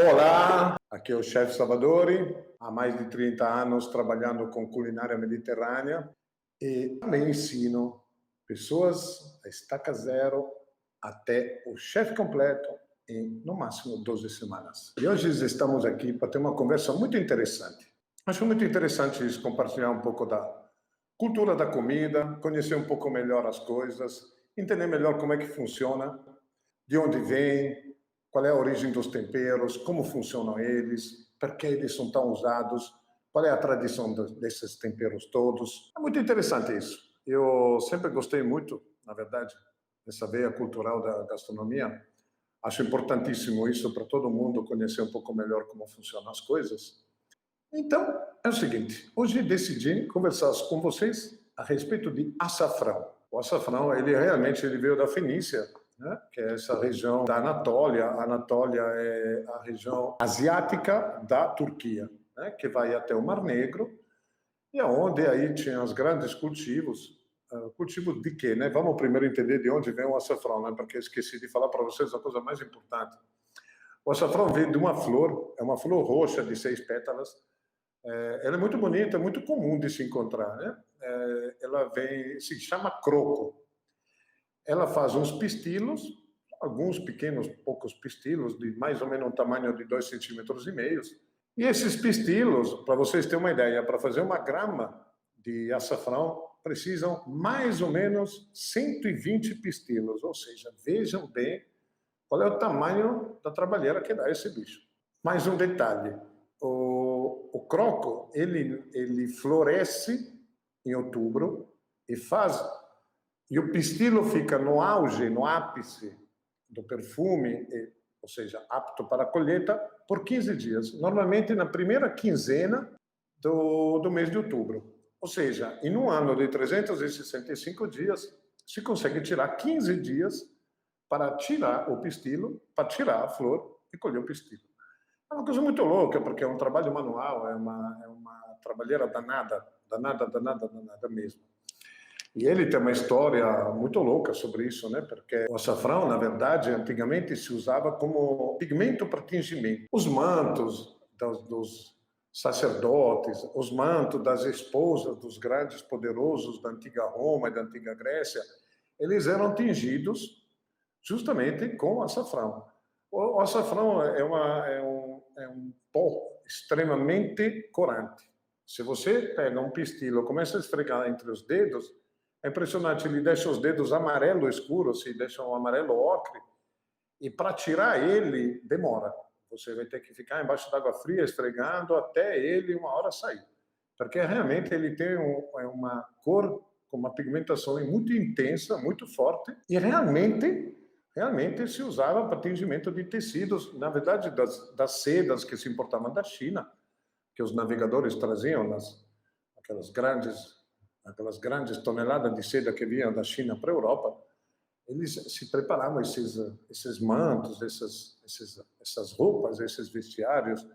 Olá, aqui é o chefe Salvadori, há mais de 30 anos trabalhando com culinária mediterrânea e também ensino pessoas a estaca zero até o chefe completo em, no máximo, 12 semanas. E hoje estamos aqui para ter uma conversa muito interessante. Acho muito interessante compartilhar um pouco da cultura da comida, conhecer um pouco melhor as coisas, entender melhor como é que funciona, de onde vem, qual é a origem dos temperos, como funcionam eles, por que eles são tão usados, qual é a tradição desses temperos todos. É muito interessante isso. Eu sempre gostei muito, na verdade, dessa veia cultural da gastronomia. Acho importantíssimo isso para todo mundo conhecer um pouco melhor como funcionam as coisas. Então, é o seguinte, hoje decidi conversar com vocês a respeito de açafrão. O açafrão, ele veio da Fenícia, né? Que é essa região da Anatólia. A Anatólia é a região asiática da Turquia, né? Que vai até o Mar Negro, e aonde aí tinha os grandes cultivos. Cultivos de quê, né? Vamos primeiro entender de onde vem o açafrão, né? Porque eu esqueci de falar para vocês a coisa mais importante. O açafrão vem de uma flor, é uma flor roxa de 6 pétalas. Ela é muito bonita, é muito comum de se encontrar, né? Ela vem, se chama croco. Ela faz uns pistilos, alguns pequenos, poucos pistilos, de mais ou menos um tamanho de 2,5 cm. E esses pistilos, para vocês terem uma ideia, para fazer uma grama de açafrão, precisam mais ou menos 120 pistilos. Ou seja, vejam bem qual é o tamanho da trabalheira que dá esse bicho. Mais um detalhe. O croco, ele floresce em outubro e o pistilo fica no auge, no ápice do perfume, ou seja, apto para a colheita, por 15 dias. Normalmente na primeira quinzena do mês de outubro. Ou seja, em um ano de 365 dias, se consegue tirar 15 dias para tirar o pistilo, para tirar a flor e colher o pistilo. É uma coisa muito louca, porque é um trabalho manual, é uma trabalheira danada, danada mesmo. E ele tem uma história muito louca sobre isso, né? Porque o açafrão, na verdade, antigamente se usava como pigmento para tingimento. Os mantos dos sacerdotes, os mantos das esposas dos grandes poderosos da antiga Roma e da antiga Grécia, eles eram tingidos justamente com açafrão. O açafrão é um pó extremamente corante. Se você pega um pistilo e começa a esfregar entre os dedos, é impressionante, ele deixa os dedos amarelo escuro, se deixa um amarelo ocre, e para tirar ele, demora. Você vai ter que ficar embaixo d'água fria, esfregando, até ele uma hora sair. Porque realmente ele tem uma cor com uma pigmentação muito intensa, muito forte, e realmente se usava para tingimento de tecidos, na verdade, das sedas que se importavam da China, que os navegadores traziam, aquelas grandes toneladas de seda que vinham da China para a Europa. Eles se preparavam esses mantos, essas roupas, esses vestiários,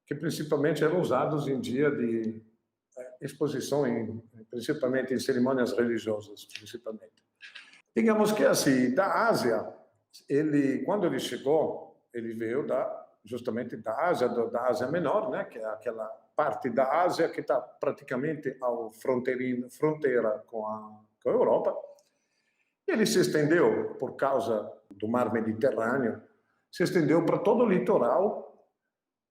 que principalmente eram usados em dia de exposição, principalmente em cerimônias religiosas, principalmente. Digamos que assim, da Ásia, quando ele chegou, ele veio justamente da Ásia Menor, né, que é aquela parte da Ásia que está praticamente fronteira com a Europa. E ele se estendeu, por causa do mar Mediterrâneo, se estendeu para todo o litoral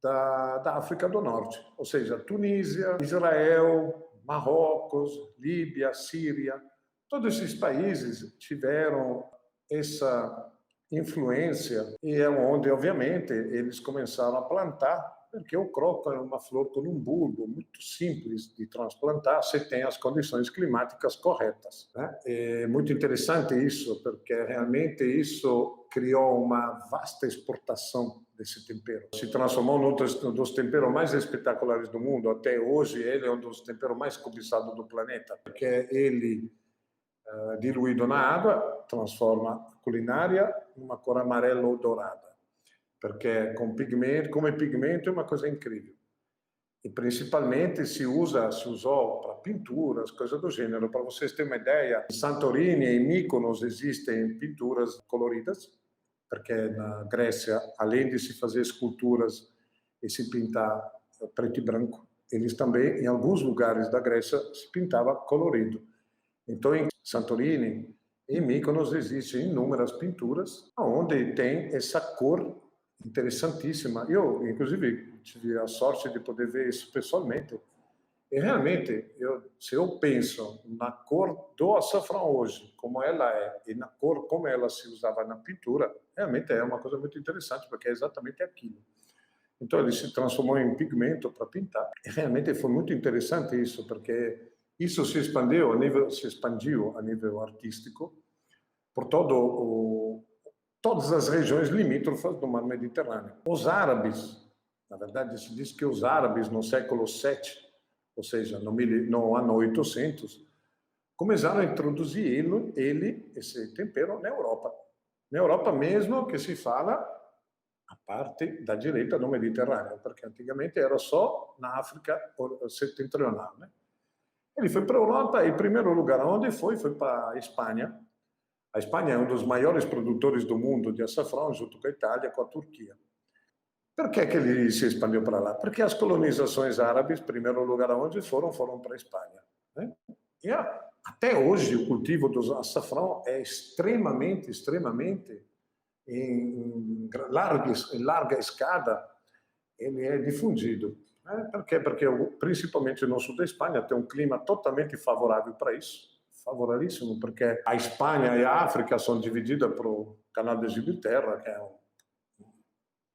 da África do Norte, ou seja, Tunísia, Israel, Marrocos, Líbia, Síria. Todos esses países tiveram essa influência e é onde, obviamente, eles começaram a plantar, porque o croco é uma flor com um bulbo muito simples de transplantar, se tem as condições climáticas corretas, né? É muito interessante isso, porque realmente isso criou uma vasta exportação desse tempero. Se transformou num dos temperos mais espetaculares do mundo. Até hoje, ele é um dos temperos mais cobiçados do planeta, porque ele diluído na água, transforma a culinária numa cor amarela ou dourada, porque como pigmento é uma coisa incrível. E principalmente se usou para pinturas, coisas do gênero. Para vocês terem uma ideia, em Santorini e em Mykonos existem pinturas coloridas, porque na Grécia, além de se fazer esculturas e se pintar preto e branco, eles também, em alguns lugares da Grécia, se pintava colorido. Então, em Santorini, em Mykonos, existem inúmeras pinturas onde tem essa cor interessantíssima. Eu, inclusive, tive a sorte de poder ver isso pessoalmente. E realmente, se eu penso na cor do açafrão hoje, como ela é, e na cor como ela se usava na pintura, realmente é uma coisa muito interessante, porque é exatamente aquilo. Então, ele se transformou em pigmento para pintar. E realmente foi muito interessante isso, porque isso se expandiu a nível artístico por todas as regiões limítrofes do mar Mediterrâneo. Os árabes, na verdade, se diz que os árabes no século VII, ou seja, no ano 800, começaram a introduzir esse tempero na Europa. Na Europa mesmo que se fala a parte da direita do Mediterrâneo, porque antigamente era só na África setentrional, né? Ele foi para a Europa e, em primeiro lugar, onde foi para a Espanha. A Espanha é um dos maiores produtores do mundo de açafrão, junto com a Itália, com a Turquia. Por que ele se expandiu para lá? Porque as colonizações árabes, em primeiro lugar, onde foram para a Espanha, né? E até hoje o cultivo do açafrão é extremamente em larga escala, ele é difundido. Né? Por quê? Porque principalmente no sul da Espanha tem um clima totalmente favorável para isso, favorável, porque a Espanha e a África são divididas pelo Canal de Gibraltar, que é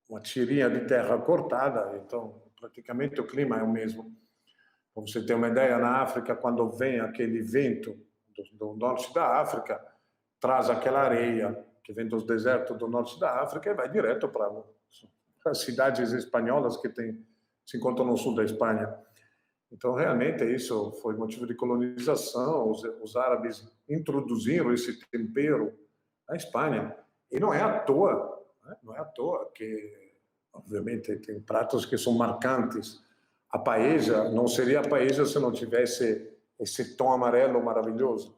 uma tirinha de terra cortada, então praticamente o clima é o mesmo. Para você ter uma ideia, na África, quando vem aquele vento do norte da África, traz aquela areia que vem dos desertos do norte da África e vai direto para as cidades espanholas que se encontram no sul da Espanha. Então, realmente, isso foi motivo de colonização. Os árabes introduziram esse tempero na Espanha. E não é à toa, né? Não é à toa que, obviamente, tem pratos que são marcantes. A paella não seria a paella se não tivesse esse tom amarelo maravilhoso.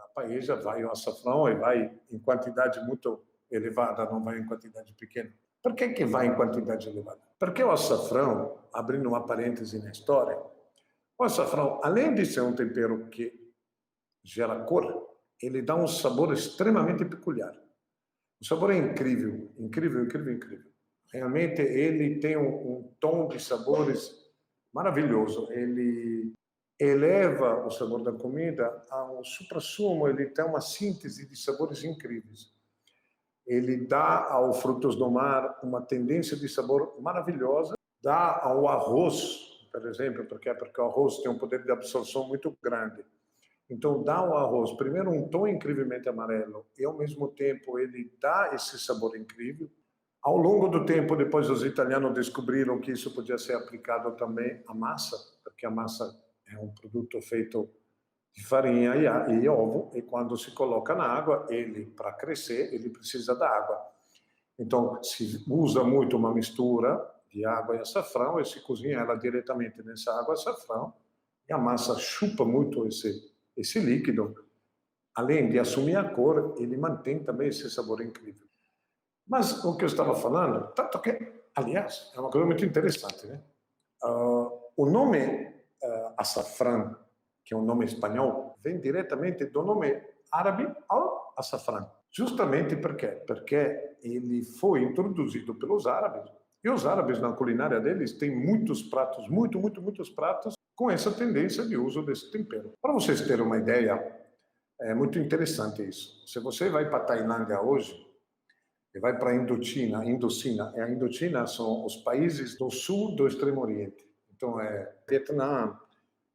A paella vai o açafrão e vai em quantidade muito elevada, não vai em quantidade pequena. Por que vai em quantidade elevada? Porque o açafrão, abrindo uma parêntese na história, o açafrão, além de ser um tempero que gera cor, ele dá um sabor extremamente peculiar. O sabor é incrível, incrível, incrível, incrível. Realmente ele tem um tom de sabores maravilhoso. Ele eleva o sabor da comida ao suprassumo, ele tem uma síntese de sabores incríveis. Ele dá aos frutos do mar uma tendência de sabor maravilhosa, dá ao arroz, por exemplo, porque o arroz tem um poder de absorção muito grande. Então, dá ao arroz, primeiro, um tom incrivelmente amarelo e, ao mesmo tempo, ele dá esse sabor incrível. Ao longo do tempo, depois, os italianos descobriram que isso podia ser aplicado também à massa, porque a massa é um produto feito de farinha e ovo, e quando se coloca na água, ele, para crescer, ele precisa da água. Então, se usa muito uma mistura de água e açafrão, e se cozinha ela diretamente nessa água e açafrão, e a massa chupa muito esse líquido. Além de assumir a cor, ele mantém também esse sabor incrível. Mas o que eu estava falando, tanto que, aliás, é uma coisa muito interessante, né? O nome açafrão, que é um nome espanhol, vem diretamente do nome árabe ao açafrão. Justamente por quê? Porque ele foi introduzido pelos árabes, e os árabes, na culinária deles, têm muitos pratos, muitos pratos, com essa tendência de uso desse tempero. Para vocês terem uma ideia, é muito interessante isso. Se você vai para a Tailândia hoje, e vai para a Indochina, a Indochina são os países do sul do Extremo Oriente. Então, é Vietnã,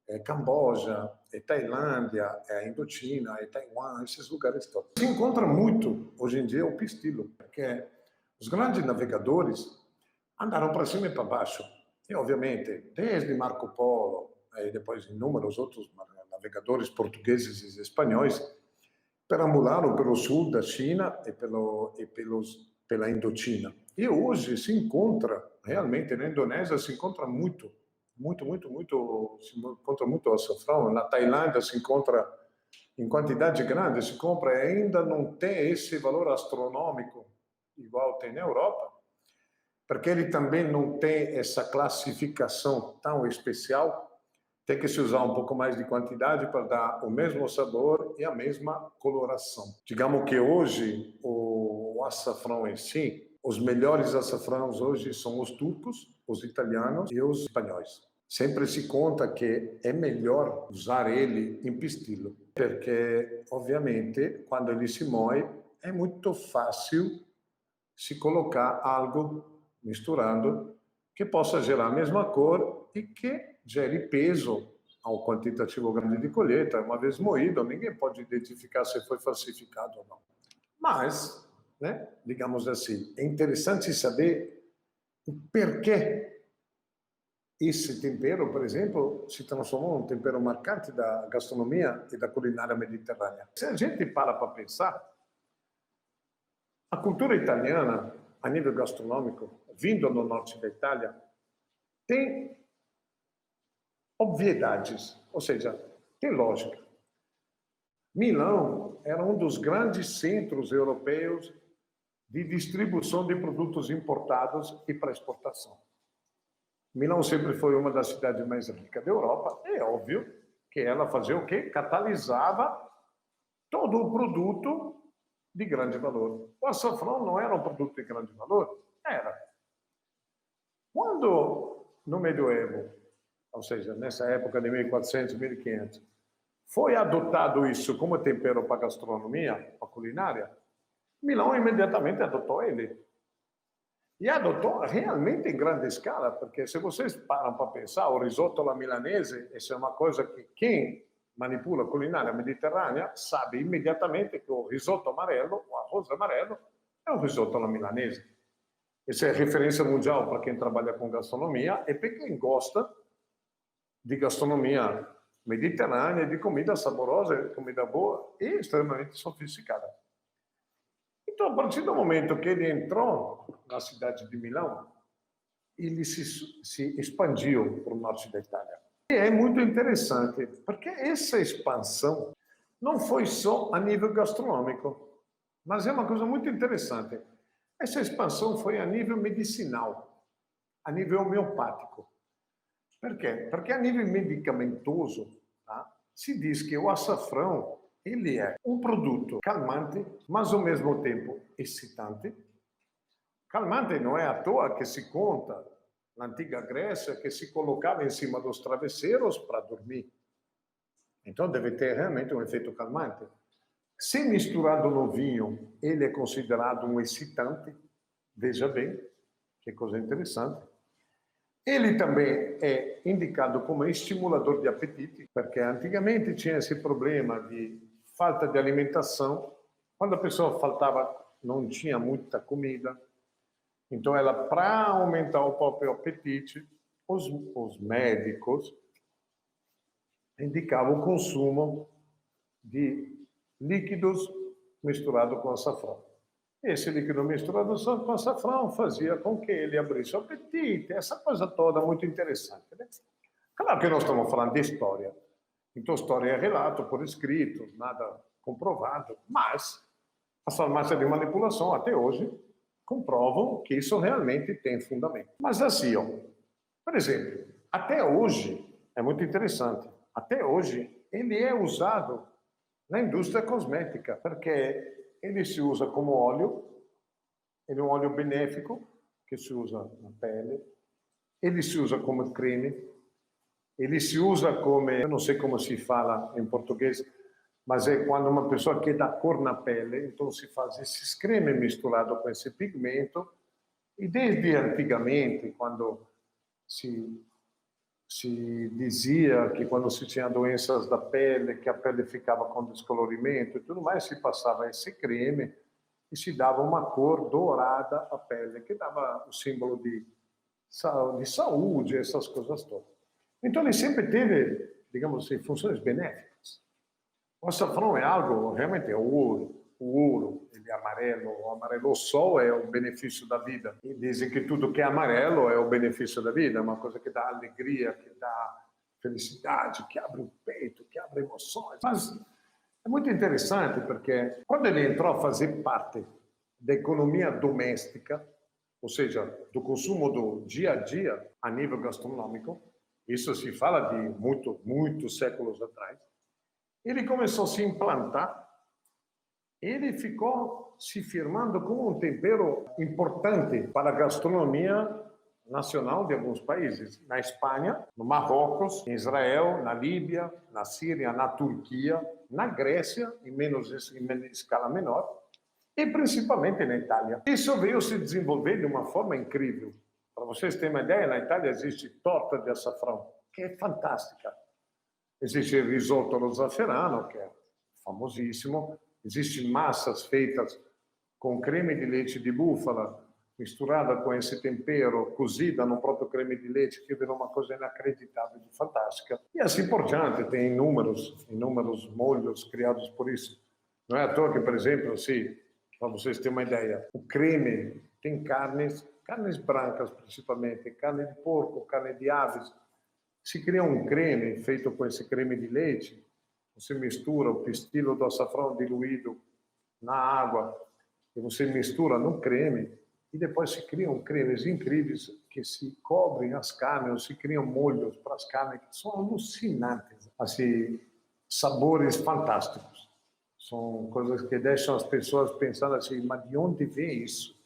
é Camboja, é Tailândia, é a Indochina, é Taiwan, esses lugares todos. Se encontra muito, hoje em dia, o pistilo, porque os grandes navegadores andaram para cima e para baixo. E, obviamente, desde Marco Polo, e depois inúmeros outros navegadores portugueses e espanhóis, perambularam pelo sul da China e pela Indochina. E hoje se encontra, realmente, na Indonésia se encontra se encontra muito açafrão. Na Tailândia se encontra em quantidade grande, se compra e ainda não tem esse valor astronômico igual tem na Europa, porque ele também não tem essa classificação tão especial, tem que se usar um pouco mais de quantidade para dar o mesmo sabor e a mesma coloração. Digamos que hoje o açafrão em si, os melhores açafrãos hoje são os turcos, os italianos e os espanhóis. Sempre se conta que é melhor usar ele em pistilo, porque ovviamente quando ele se moe é muito fácil se colocar algo misturando que possa gerar a mesma cor e que gere peso ao quantitativo grande de colheita. Uma vez moído, ninguém pode identificar se foi falsificado ou não. Mas, né, digamos assim, é interessante saber o porquê esse tempero, por exemplo, se transformou num tempero marcante da gastronomia e da culinária mediterrânea. Se a gente para pensar, a cultura italiana, a nível gastronômico, vindo do norte da Itália, tem obviedades, ou seja, tem lógica. Milão era um dos grandes centros europeus de distribuição de produtos importados e para exportação. Milão sempre foi uma das cidades mais ricas da Europa. É óbvio que ela fazia o quê? Catalisava todo o produto de grande valor. O açafrão não era um produto de grande valor? Era. Quando, no Medioevo, ou seja, nessa época de 1400, 1500, foi adotado isso como tempero para a gastronomia, para a culinária, Milão imediatamente adotou ele. E adotou realmente em grande escala, porque se vocês param para pensar, o risoto alla milanese, essa é uma coisa que quem manipula a culinária mediterrânea sabe imediatamente que o risoto amarelo, o arroz amarelo, é um risoto alla milanese. Essa é referência mundial para quem trabalha com gastronomia e para quem gosta de gastronomia mediterrânea, de comida saborosa, de comida boa e extremamente sofisticada. Então, a partir do momento que ele entrou na cidade de Milão, ele se expandiu para o norte da Itália. E é muito interessante, porque essa expansão não foi só a nível gastronômico, mas é uma coisa muito interessante. Essa expansão foi a nível medicinal, a nível homeopático. Por quê? Porque a nível medicamentoso, tá, se diz que o açafrão ele é um produto calmante, mas ao mesmo tempo excitante. Calmante não é à toa que se conta na antiga Grécia que se colocava em cima dos travesseiros para dormir. Então deve ter realmente um efeito calmante. Se misturado no vinho, ele é considerado um excitante. Veja bem, que coisa interessante. Ele também é indicado como estimulador de apetite, porque antigamente tinha esse problema de falta de alimentação. Quando a pessoa faltava, não tinha muita comida. Então, ela, para aumentar o próprio apetite, os médicos indicavam o consumo de líquidos misturado com açafrão. Esse líquido misturado com açafrão fazia com que ele abrisse o apetite, essa coisa toda muito interessante. Né? Claro que nós estamos falando de história. Então, história é relato por escrito, nada comprovado, mas as farmácias de manipulação, até hoje, comprovam que isso realmente tem fundamento. Mas assim, ó, por exemplo, até hoje, é muito interessante, até hoje, ele é usado na indústria cosmética, porque ele se usa como óleo, ele é um óleo benéfico, que se usa na pele, ele se usa como creme, ele se usa como, eu não sei como se fala em português, mas é quando uma pessoa quer dar cor na pele, então se faz esses creme misturado com esse pigmento, e desde antigamente, quando se dizia que quando se tinha doenças da pele, que a pele ficava com descolorimento e tudo mais, se passava esse creme e se dava uma cor dourada à pele, que dava o símbolo de saúde, essas coisas todas. Então ele sempre teve, digamos assim, funções benéficas. O açafrão é algo, realmente é ouro. O ouro, ele é amarelo. O amarelo, o sol é o benefício da vida. E dizem que tudo que é amarelo é o benefício da vida. É uma coisa que dá alegria, que dá felicidade, que abre o peito, que abre emoções. Mas é muito interessante porque quando ele entrou a fazer parte da economia doméstica, ou seja, do consumo do dia a dia a nível gastronômico. Isso se fala de muitos séculos atrás. Ele começou a se implantar, ele ficou se firmando como um tempero importante para a gastronomia nacional de alguns países. Na Espanha, no Marrocos, em Israel, na Líbia, na Síria, na Turquia, na Grécia, em escala menor, e principalmente na Itália. Isso veio se desenvolver de uma forma incrível. Para vocês terem uma ideia, na Itália existe torta de açafrão, que é fantástica. Existe o risoto allo zafferano, que é famosíssimo. Existem massas feitas com creme de leite de búfala, misturada com esse tempero, cozida no próprio creme de leite, que virou uma coisa inacreditável e fantástica. E assim por diante, tem inúmeros molhos criados por isso. Não é à toa que, por exemplo, para vocês terem uma ideia, o creme tem carnes brancas principalmente, carne de porco, carne de aves. Se cria um creme feito com esse creme de leite, você mistura o pistilo do açafrão diluído na água, e você mistura no creme, e depois se criam cremes incríveis que se cobrem as carnes, ou se criam molhos para as carnes que são alucinantes. Assim, sabores fantásticos. São coisas que deixam as pessoas pensando assim, mas de onde vem isso?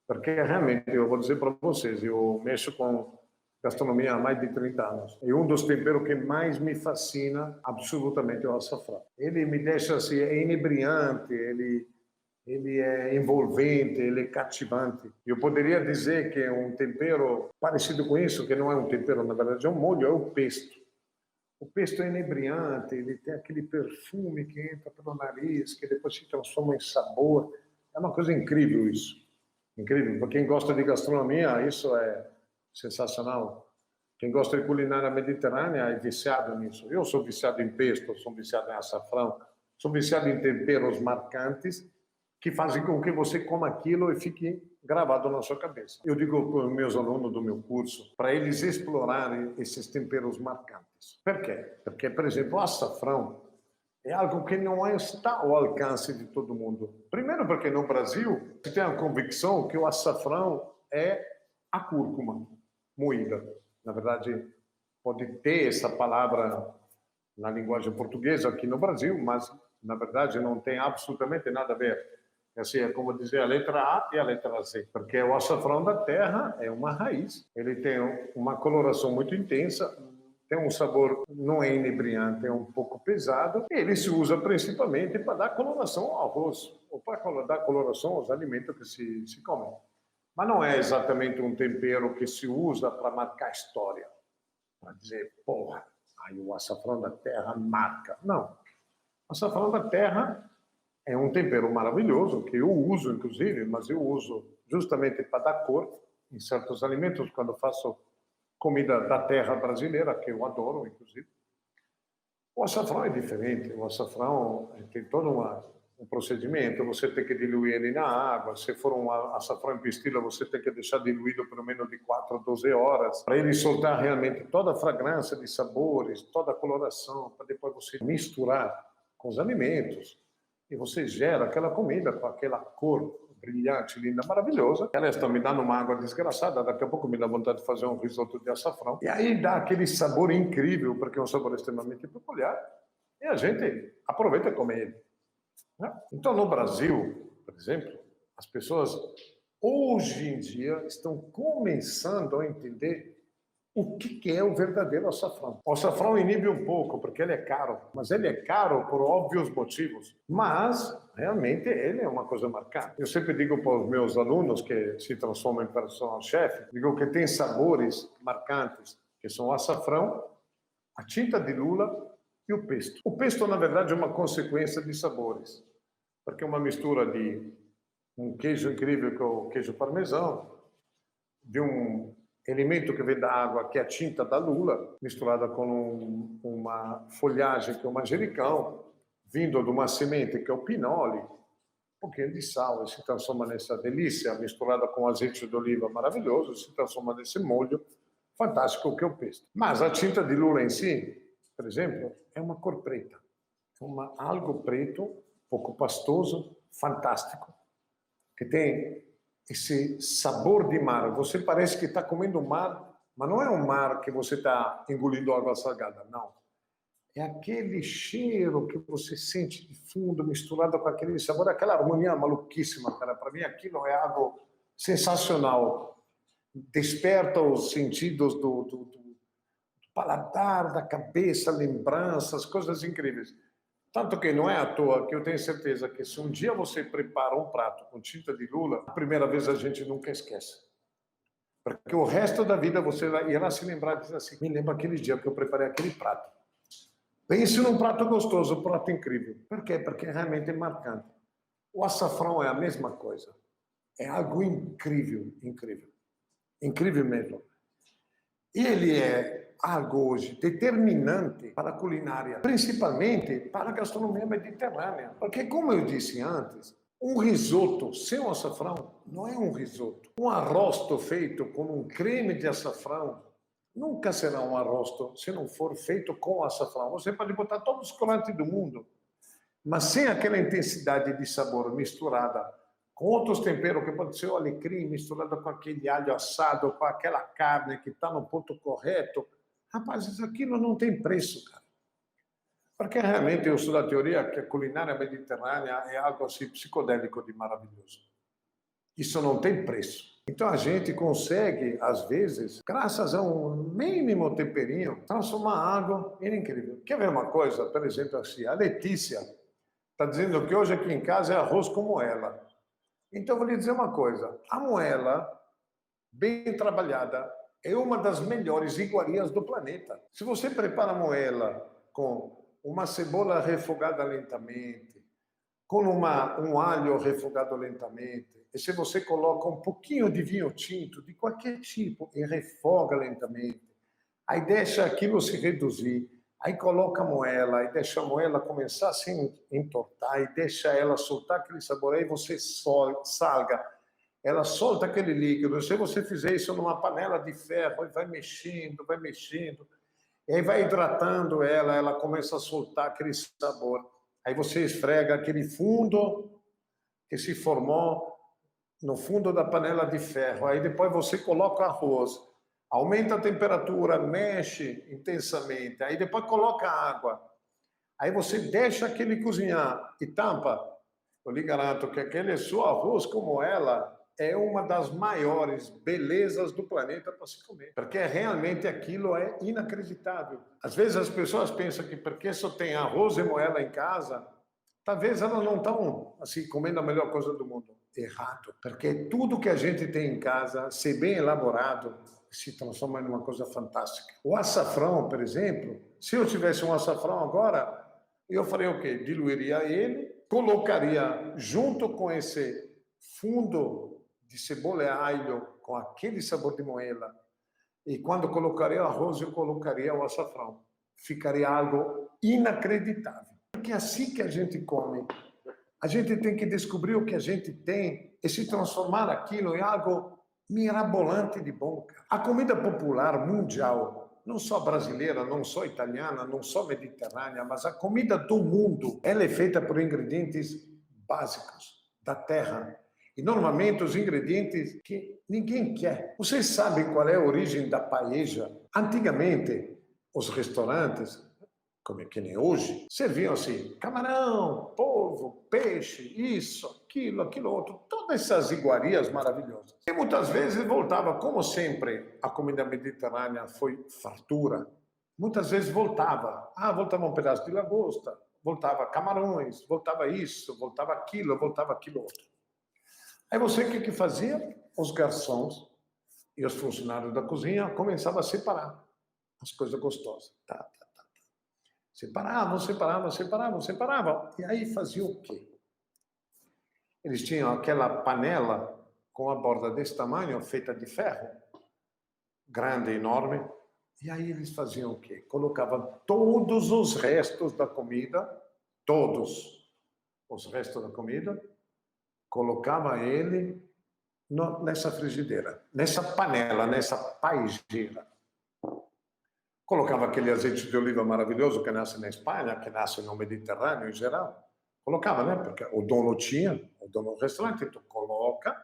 Porque realmente, eu vou dizer para vocês, eu mexo com gastronomia há mais de 30 anos. E um dos temperos que mais me fascina, absolutamente, é o açafrão. Ele me deixa assim, é inebriante, ele é envolvente, ele é cativante. Eu poderia dizer que é um tempero parecido com isso, que não é um tempero, na verdade, é um molho, é o pesto. O pesto é inebriante, ele tem aquele perfume que entra pelo nariz, que depois se transforma em sabor. É uma coisa incrível isso. Incrível. Para quem gosta de gastronomia, isso é sensacional. Quem gosta de culinária mediterrânea é viciado nisso. Eu sou viciado em pesto, sou viciado em açafrão, sou viciado em temperos marcantes que fazem com que você coma aquilo e fique gravado na sua cabeça. Eu digo para os meus alunos do meu curso, para eles explorarem esses temperos marcantes. Por quê? Porque, por exemplo, o açafrão é algo que não está ao alcance de todo mundo. Primeiro porque no Brasil se tem a convicção que o açafrão é a cúrcuma moída. Na verdade, pode ter essa palavra na linguagem portuguesa aqui no Brasil, mas na verdade não tem absolutamente nada a ver. Assim, é como dizer a letra A e a letra Z, porque o açafrão da terra é uma raiz, ele tem uma coloração muito intensa, tem um sabor, não é inebriante, é um pouco pesado, e ele se usa principalmente para dar coloração ao arroz, ou para dar coloração aos alimentos que se comem. Mas não é exatamente um tempero que se usa para marcar história, para dizer, porra, aí o açafrão da terra marca. Não. O açafrão da terra é um tempero maravilhoso, que eu uso, inclusive, mas eu uso justamente para dar cor em certos alimentos, quando faço comida da terra brasileira, que eu adoro, inclusive. O açafrão é diferente. O açafrão tem todo um procedimento. Você tem que diluir ele na água. Se for um açafrão em pistilha, você tem que deixar diluído pelo menos de 4 a 12 horas, para ele soltar realmente toda a fragrância de sabores, toda a coloração, para depois você misturar com os alimentos. E você gera aquela comida com aquela cor brilhante, linda, maravilhosa. Ela está me dando uma água desgraçada, daqui a pouco me dá vontade de fazer um risoto de açafrão. E aí dá aquele sabor incrível, porque é um sabor extremamente peculiar, e a gente aproveita e come ele. Então, no Brasil, por exemplo, as pessoas hoje em dia estão começando a entender o que é o verdadeiro açafrão. O açafrão inibe um pouco, porque ele é caro, mas ele é caro por óbvios motivos. Mas, realmente, ele é uma coisa marcante. Eu sempre digo para os meus alunos que se transformam em personal chef, digo que tem sabores marcantes, que são o açafrão, a tinta de lula e o pesto. O pesto, na verdade, é uma consequência de sabores, porque é uma mistura de um queijo incrível que é o queijo parmesão, de um elemento que vem da água, que é a tinta da lula, misturada com uma folhagem, que é o manjericão, vindo de uma semente, que é o pinole, um pouquinho de sal, e se transforma nessa delícia, misturada com azeite de oliva maravilhoso, se transforma nesse molho fantástico que é o pesto. Mas a tinta de lula em si, por exemplo, é uma cor preta, algo preto, pouco pastoso, fantástico. que tem esse sabor de mar. Você parece que está comendo mar, mas não é um mar que você está engolindo água salgada, não. É aquele cheiro que você sente de fundo, misturado com aquele sabor, aquela harmonia maluquíssima, cara. Para mim, aquilo é algo sensacional. Desperta os sentidos do paladar, da cabeça, lembranças, coisas incríveis. Tanto que não é à toa que eu tenho certeza que se um dia você prepara um prato com tinta de lula, a primeira vez a gente nunca esquece. Porque o resto da vida você irá se lembrar e dizer assim, me lembra aquele dia que eu preparei aquele prato. Pense num prato gostoso, um prato incrível. Por quê? Porque realmente é marcante. O açafrão é a mesma coisa. É algo incrível, incrível. Incrível mesmo. E ele é algo hoje determinante para a culinária, principalmente para a gastronomia mediterrânea. Porque, como eu disse antes, um risoto sem açafrão não é um risoto. Um arrosto feito com um creme de açafrão nunca será um arrosto se não for feito com açafrão. Você pode botar todos os corantes do mundo, mas sem aquela intensidade de sabor misturada com outros temperos, que pode ser o alecrim misturado com aquele alho assado, com aquela carne que está no ponto correto. Rapazes, aquilo não tem preço, cara. Porque realmente eu sou da teoria que a culinária mediterrânea é algo assim psicodélico de maravilhoso. Isso não tem preço. Então a gente consegue, às vezes, graças a um mínimo temperinho, transformar água em incrível. Quer ver uma coisa? Por exemplo, assim, a Letícia está dizendo que hoje aqui em casa é arroz com moela. Então, eu vou lhe dizer uma coisa. A moela, bem trabalhada, é uma das melhores iguarias do planeta. Se você prepara a moela com uma cebola refogada lentamente, com um alho refogado lentamente, e se você coloca um pouquinho de vinho tinto, de qualquer tipo, e refoga lentamente, aí deixa aquilo se reduzir, aí coloca a moela, e deixa a moela começar a se entortar, e deixa ela soltar aquele sabor, aí você salga, ela solta aquele líquido. Se você fizer isso numa panela de ferro, vai mexendo, e aí vai hidratando ela, ela começa a soltar aquele sabor. Aí você esfrega aquele fundo que se formou no fundo da panela de ferro. Aí depois você coloca arroz, aumenta a temperatura, mexe intensamente, aí depois coloca água. Aí você deixa aquele cozinhar e tampa. Eu lhe garanto que aquele seu arroz como ela é uma das maiores belezas do planeta para se comer. Porque realmente aquilo é inacreditável. Às vezes as pessoas pensam que porque só tem arroz e moela em casa, talvez elas não estão assim, comendo a melhor coisa do mundo. Errado. Porque tudo que a gente tem em casa, se bem elaborado, se transforma em uma coisa fantástica. O açafrão, por exemplo, se eu tivesse um açafrão agora, eu faria o quê? Diluiria ele, colocaria junto com esse fundo de cebola e alho, com aquele sabor de moela, e quando colocaria o arroz, eu colocaria o açafrão. Ficaria algo inacreditável. Porque é assim que a gente come. A gente tem que descobrir o que a gente tem e se transformar aquilo em algo mirabolante de bom. A comida popular mundial, não só brasileira, não só italiana, não só mediterrânea, mas a comida do mundo, ela é feita por ingredientes básicos da terra. E normalmente os ingredientes que ninguém quer. Vocês sabem qual é a origem da paella? Antigamente, os restaurantes, como é que nem hoje, serviam assim, camarão, polvo, peixe, isso, aquilo outro, todas essas iguarias maravilhosas. E muitas vezes voltava, como sempre, a comida mediterrânea foi fartura, muitas vezes voltava um pedaço de lagosta, voltava camarões, voltava isso, voltava aquilo outro. Aí você o que fazia? Os garçons e os funcionários da cozinha começavam a separar as coisas gostosas. Tá. Separavam. E aí faziam o quê? Eles tinham aquela panela com a borda desse tamanho, feita de ferro, grande, enorme. E aí eles faziam o quê? Colocavam todos os restos da comida, colocava ele nessa frigideira, nessa panela, nessa paejeira. Colocava aquele azeite de oliva maravilhoso que nasce na Espanha, que nasce no Mediterrâneo em geral. Colocava, né? Porque o dono do restaurante, então coloca.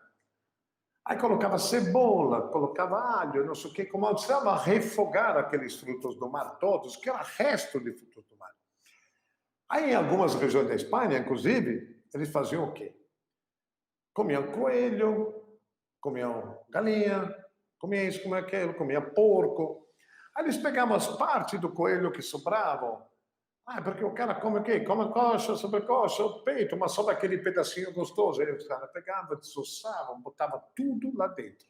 Aí colocava cebola, colocava alho, não sei o quê, começava a refogar aqueles frutos do mar todos, que era resto de frutos do mar. Aí em algumas regiões da Espanha, inclusive, eles faziam o quê? Comiam coelho, comiam galinha, comia isso, comia aquilo, comia porco. Aí eles pegavam as partes do coelho que sobravam. Ah, porque o cara come o quê? Come coxa, sobrecoxa, o peito, mas só daquele pedacinho gostoso. Aí os caras pegavam, desossavam, botavam tudo lá dentro.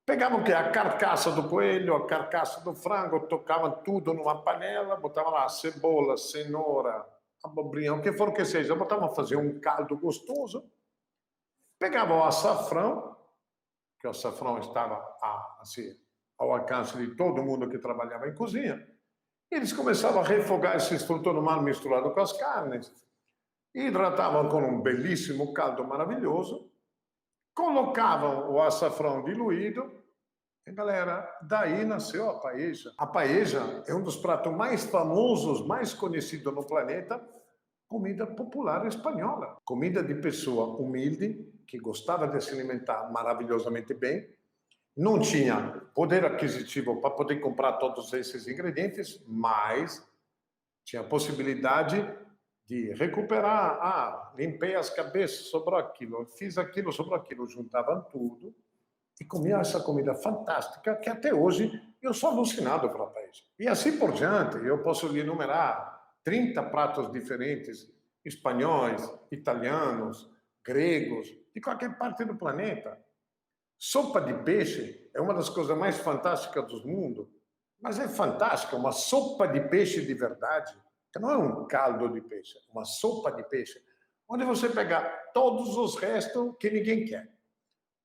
Pegavam o quê? A carcaça do coelho, a carcaça do frango, tocavam tudo numa panela, botavam lá cebola, cenoura, abobrinha, o que for que seja, botavam a fazer um caldo gostoso. Pegavam o açafrão, que o açafrão estava assim, ao alcance de todo mundo que trabalhava em cozinha. E eles começavam a refogar esses frutos do mar misturado com as carnes, hidratavam com um belíssimo caldo maravilhoso, colocavam o açafrão diluído, e galera, daí nasceu a paella. A paella é um dos pratos mais famosos, mais conhecidos no planeta, comida popular espanhola. Comida de pessoa humilde, que gostava de se alimentar maravilhosamente bem, não tinha poder aquisitivo para poder comprar todos esses ingredientes, mas tinha a possibilidade de recuperar. Ah, limpei as cabeças, sobrou aquilo, fiz aquilo, sobrou aquilo. Juntavam tudo e comiam essa comida fantástica que até hoje eu sou alucinado pela paella. E assim por diante, eu posso lhe enumerar 30 pratos diferentes, espanhóis, italianos, gregos, de qualquer parte do planeta. Sopa de peixe é uma das coisas mais fantásticas do mundo, mas é fantástica, uma sopa de peixe de verdade, que não é um caldo de peixe, é uma sopa de peixe, onde você pega todos os restos que ninguém quer.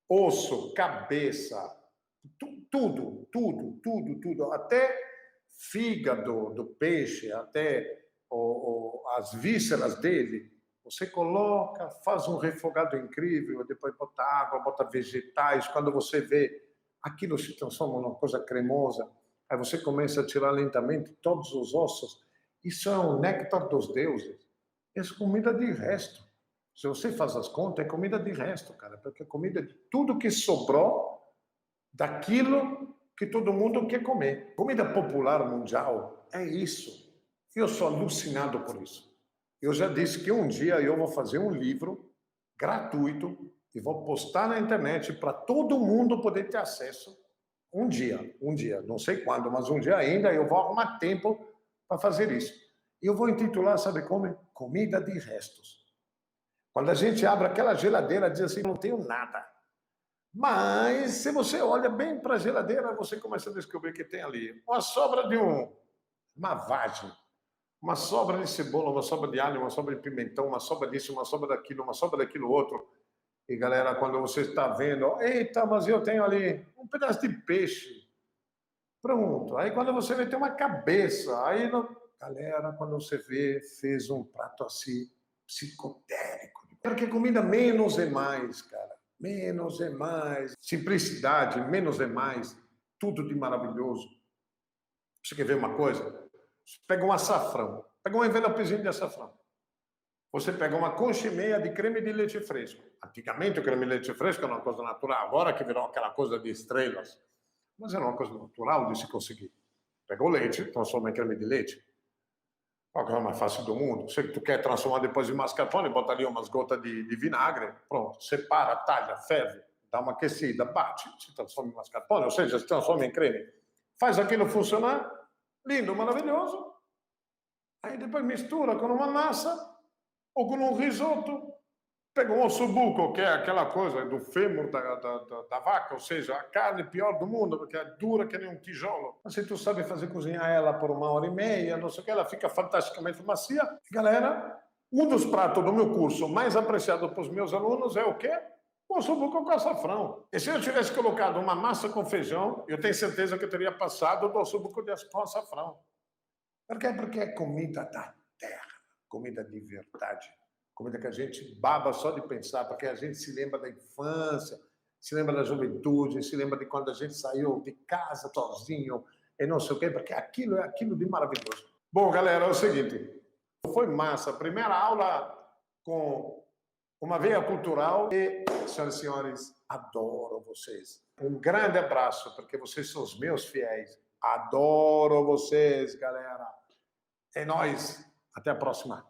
Osso, cabeça, tudo, até fígado do peixe, até as vísceras dele. Você coloca, faz um refogado incrível, depois bota água, bota vegetais. Quando você vê, aquilo se transforma numa coisa cremosa. Aí você começa a tirar lentamente todos os ossos. Isso é o néctar dos deuses. Isso é comida de resto. Se você faz as contas, é comida de resto, cara. Porque é comida de tudo que sobrou daquilo que todo mundo quer comer. Comida popular mundial é isso. Eu sou alucinado por isso. Eu já disse que um dia eu vou fazer um livro gratuito e vou postar na internet para todo mundo poder ter acesso. Um dia, não sei quando, mas um dia ainda eu vou arrumar tempo para fazer isso. E eu vou intitular, sabe como? Comida de restos. Quando a gente abre aquela geladeira, diz assim, não tenho nada. Mas se você olha bem para a geladeira, você começa a descobrir que tem ali uma sobra de uma vagem, uma sobra de cebola, uma sobra de alho, uma sobra de pimentão, uma sobra disso, uma sobra daquilo outro. E galera, quando você está vendo, eita, mas eu tenho ali um pedaço de peixe. Pronto. Aí quando você vê, tem uma cabeça. Aí, galera, quando você vê, fez um prato assim, psicodélico. Porque comida menos é mais, cara. Menos é mais. Simplicidade, menos é mais. Tudo de maravilhoso. Você quer ver uma coisa? Pega um açafrão, pega um envelopezinho de açafrão. Você pega uma concha e meia de creme de leite fresco. Antigamente o creme de leite fresco era uma coisa natural, agora que virou aquela coisa de estrelas. Mas era uma coisa natural de se conseguir. Pega o leite, transforma em creme de leite. Qual que é o mais fácil do mundo? Se tu quer transformar depois em mascarpone, bota ali umas gotas de vinagre, pronto, separa, talha, ferve, dá uma aquecida, bate, se transforma em mascarpone, ou seja, se transforma em creme. Faz aquilo funcionar, lindo, maravilhoso. Aí depois mistura com uma massa ou com um risoto. Pega um ossobuco, que é aquela coisa do fêmur da vaca, ou seja, a carne pior do mundo, porque é dura que nem um tijolo. Mas se tu sabe fazer cozinhar ela por 1h30, não sei o que, ela fica fantasticamente macia. Galera, um dos pratos do meu curso mais apreciado para os meus alunos é o quê? O ossobuco com açafrão. E se eu tivesse colocado uma massa com feijão, eu tenho certeza que eu teria passado do ossobuco com açafrão. Por quê? Porque é comida da terra, comida de verdade. Comida que a gente baba só de pensar, porque a gente se lembra da infância, se lembra da juventude, se lembra de quando a gente saiu de casa sozinho e não sei o quê, porque aquilo é aquilo de maravilhoso. Bom, galera, é o seguinte, Foi massa. Primeira aula com uma veia cultural e, senhoras e senhores, adoro vocês. Um grande abraço, porque vocês são os meus fiéis. Adoro vocês, galera. É nóis. Até a próxima.